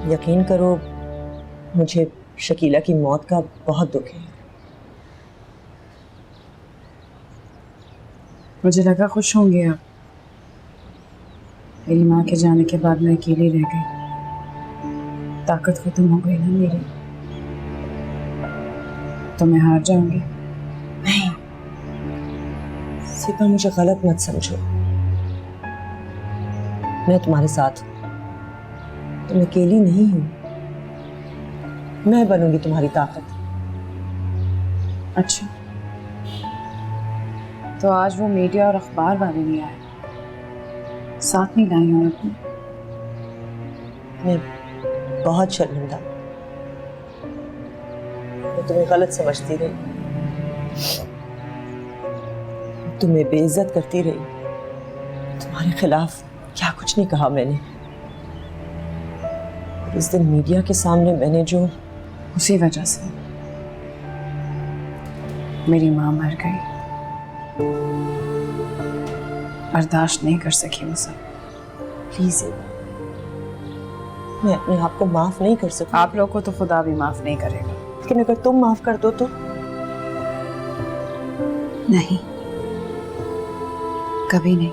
यकीन करो, मुझे शकीला की मौत का बहुत दुख है। मुझे लगा खुश होंगे आप। मेरी माँ के जाने के बाद मैं अकेली रह गई, ताकत खत्म हो गई ना मेरी, तो मैं हार जाऊंगी। नहीं सिपा, मुझे गलत मत समझो, मैं तुम्हारे साथ हूं, तुम अकेली नहीं हो, मैं बनूंगी तुम्हारी ताकत। अच्छा, तो आज वो मीडिया और अखबार वाले नहीं आए, साथ नहीं लाई हूं अपनी। मैं बहुत शर्मिंदा, मैं तुम्हें गलत समझती रही, तुम्हें बेइज्जत करती रही, तुम्हारे खिलाफ क्या कुछ नहीं कहा मैंने। इस दिन मीडिया के सामने मैंने जो, उसी वजह से मेरी माँ मर गई, बर्दाश्त नहीं कर सकी मैं सब। प्लीज मैं अपने आप को माफ नहीं कर सकती। आप लोग को तो खुदा भी माफ नहीं करेगा। लेकिन अगर तुम माफ कर दो तो? नहीं, कभी नहीं,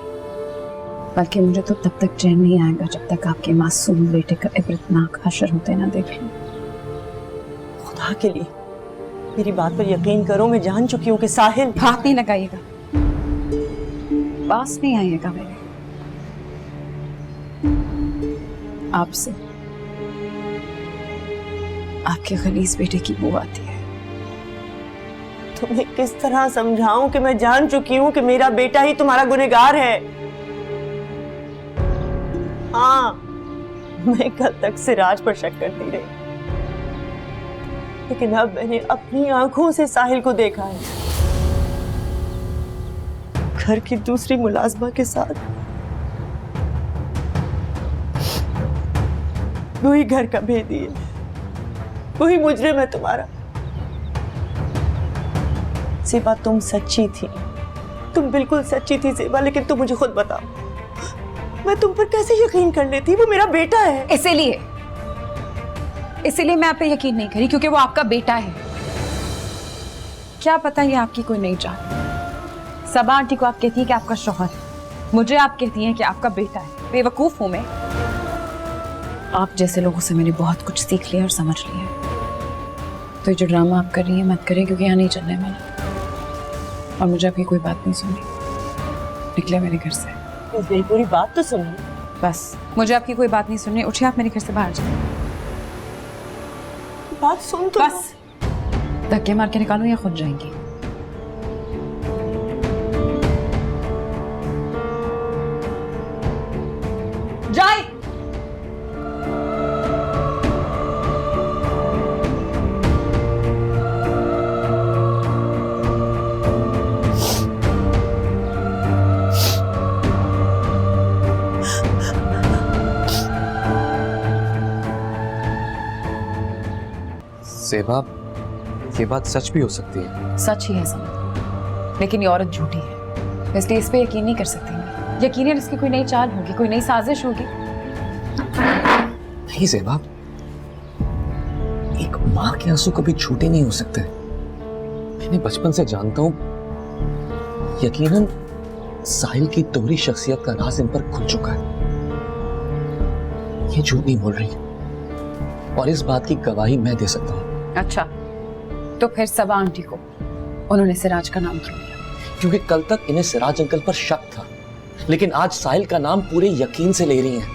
बल्कि मुझे तो तब तक चैन नहीं आएगा जब तक आपके मासूम बेटे का इबरतनाक हशर होते ना देख लूं। खुदा के लिए मेरी बात पर यकीन करो, मैं जान चुकी हूँ कि साहिल। हाथ नहीं लगाइएगा, पास नहीं आइएगा मेरे। आपसे आपके खलीस बेटे की बू आती है। तुम्हें किस तरह समझाऊं कि मैं जान चुकी हूँ कि मेरा बेटा ही तुम्हारा गुनहगार है। हाँ, मैं कल तक सिराज पर शक करती रही, लेकिन अब मैंने अपनी आंखों से साहिल को देखा है, घर की दूसरी मुलाजमा के साथ। वही घर का भेदी है, वही मुजरिम है तुम्हारा। सेबा, तुम सच्ची थी, तुम बिल्कुल सच्ची थी सेबा, लेकिन तुम मुझे खुद बताओ, मैं तुम पर कैसे यकीन कर लेती? वो मेरा बेटा है। इसीलिए मैं आप पे यकीन नहीं करी, क्योंकि वो आपका बेटा है। क्या पता ये आपकी कोई नहीं चाहती। सबा आंटी को आप कहती हैं कि आपका शौहर है, मुझे आप कहती हैं कि आपका बेटा है। बेवकूफ हूं मैं? आप जैसे लोगों से मैंने बहुत कुछ सीख लिया और समझ लिया है। तो ये जो ड्रामा आप कर रही हैं मत करें, क्योंकि यहाँ नहीं चलने वाला। और मुझे आपकी कोई बात नहीं सुननी, निकले मेरे घर से। मेरी पूरी बात तो सुनो। बस मुझे आपकी कोई बात नहीं सुननी, उठिए आप मेरे घर से बाहर जाए। बात सुन तो। बस धक्के मार के निकालूं या खुद जाएंगी? जाए। सेबा, ये बात सच भी हो सकती है। सच ही है समझ, लेकिन ये औरत झूठी है, इसलिए इस पे यकीन नहीं कर सकती मैं। यकीनन इसकी कोई नई चाल होगी, कोई नई साजिश होगी। नहीं सेबा, एक माँ के आंसू कभी झूठे नहीं हो सकते। मैंने बचपन से जानता हूं, यकीनन साहिल की दोहरी शख्सियत का राज इन पर खुल चुका है। ये झूठ नहीं बोल रही, और इस बात की गवाही मैं दे सकता हूँ। अच्छा, तो फिर सबा आंटी को उन्होंने सिराज का नाम क्यों लिया? क्योंकि कल तक इन्हें सिराज अंकल पर शक था, लेकिन आज साहिल का नाम पूरे यकीन से ले रही हैं।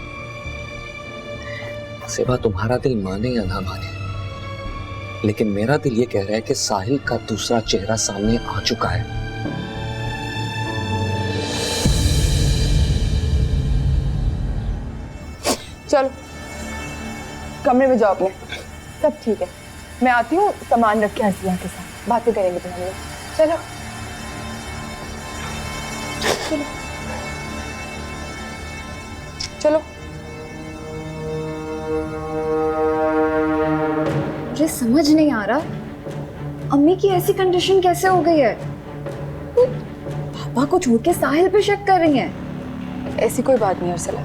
सेबा, तुम्हारा दिल माने या ना माने, लेकिन मेरा दिल ये कह रहा है कि साहिल का दूसरा चेहरा सामने आ चुका है। चलो कमरे में जाओ अपने, सब ठीक है। मैं आती हूँ, सामान रख के हंसिया के साथ बातें करेंगे तुम हम लोग। चलो चलो चलो। मुझे समझ नहीं आ रहा, अम्मी की ऐसी कंडीशन कैसे हो गई है? वो पापा को छोड़ के साहिल पे शक कर रही हैं। ऐसी कोई बात नहीं अर्सला,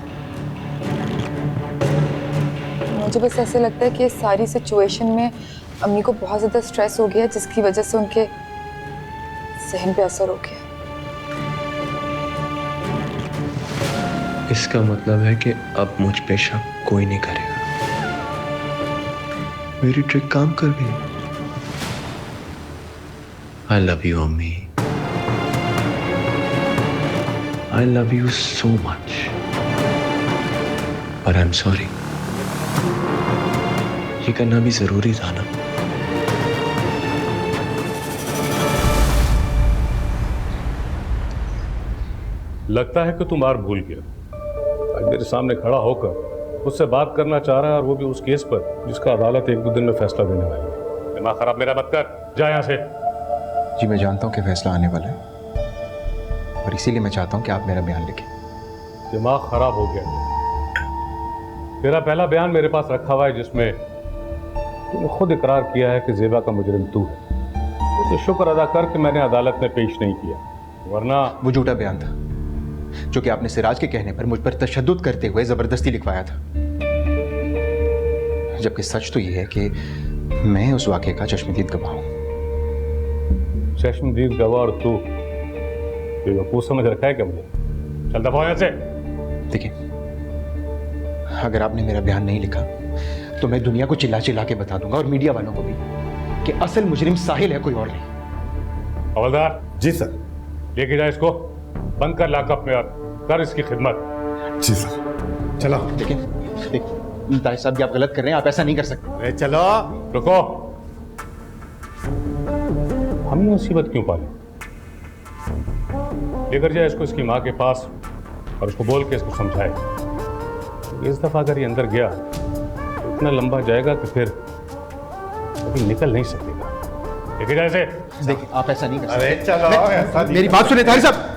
मुझे बस ऐसे लगता है कि इस सारी सिचुएशन में अम्मी को बहुत ज़्यादा स्ट्रेस हो गया, जिसकी वजह से उनके जहन पे असर हो गया। इसका मतलब है कि अब मुझ पे शक कोई नहीं करेगा। मेरी ट्रिक काम कर गई। आई लव यू अम्मी, I love you so much, पर आई एम सॉरी। ये करना भी जरूरी था ना। लगता है कि तू मार भूल गया। आज मेरे सामने खड़ा होकर उससे बात करना चाह रहा है, और वो भी उस केस पर जिसका अदालत 1-2 दिन में फैसला देने वाली है। दिमाग खराब मेरा मत कर, जा यहाँ से। जी मैं जानता हूँ कि फैसला आने वाला है, और इसीलिए मैं चाहता हूँ कि आप मेरा बयान लिखें। दिमाग खराब हो गया। तेरा पहला बयान मेरे पास रखा हुआ है, जिसमें तूने खुद इकरार किया है कि ज़ेबा का मुजरिम तू है। तो शुक्र अदा कर कि मैंने अदालत में पेश नहीं किया, वरना वो झूठा बयान था जो कि आपने सिराज के कहने पर मुझ पर तशद्दुद करते हुए जबरदस्ती लिखवाया था, जबकि सच तो ये है कि मैं उस वाक़े का चश्मदीद गवाह हूं। चश्मदीद गवाह और तू बेवकूफ़ समझ रखा है क्या मुझे? चल दफा यहाँ से। देखिए, अगर आपने मेरा बयान नहीं लिखा तो मैं दुनिया को चिल्ला चिल्ला के बता दूंगा, और मीडिया वालों को भी, कि असल मुजरिम साहिल है, कोई और नहीं। हवलदार। जी सर। लेके जा इसको, बंद कर लॉकअप में और कर इसकी खिदमत। जी सर। चलो। देखिए ताहिर साहब, ये आप गलत कर रहे हैं, आप ऐसा नहीं कर सकते। अरे चलो। रुको, हम ये मुसीबत क्यों पाले? लेकर जाए इसको इसकी माँ के पास और उसको बोल के इसको समझाए। इस दफा अगर ये अंदर गया तो इतना लंबा जाएगा कि फिर कभी निकल नहीं सकेगा। लेके जाए इसे। देखिए, आप ऐसा नहीं कर सकते। अरे चलो, ऐसा नहीं मेरी बात सुनिए ताहिर साहब।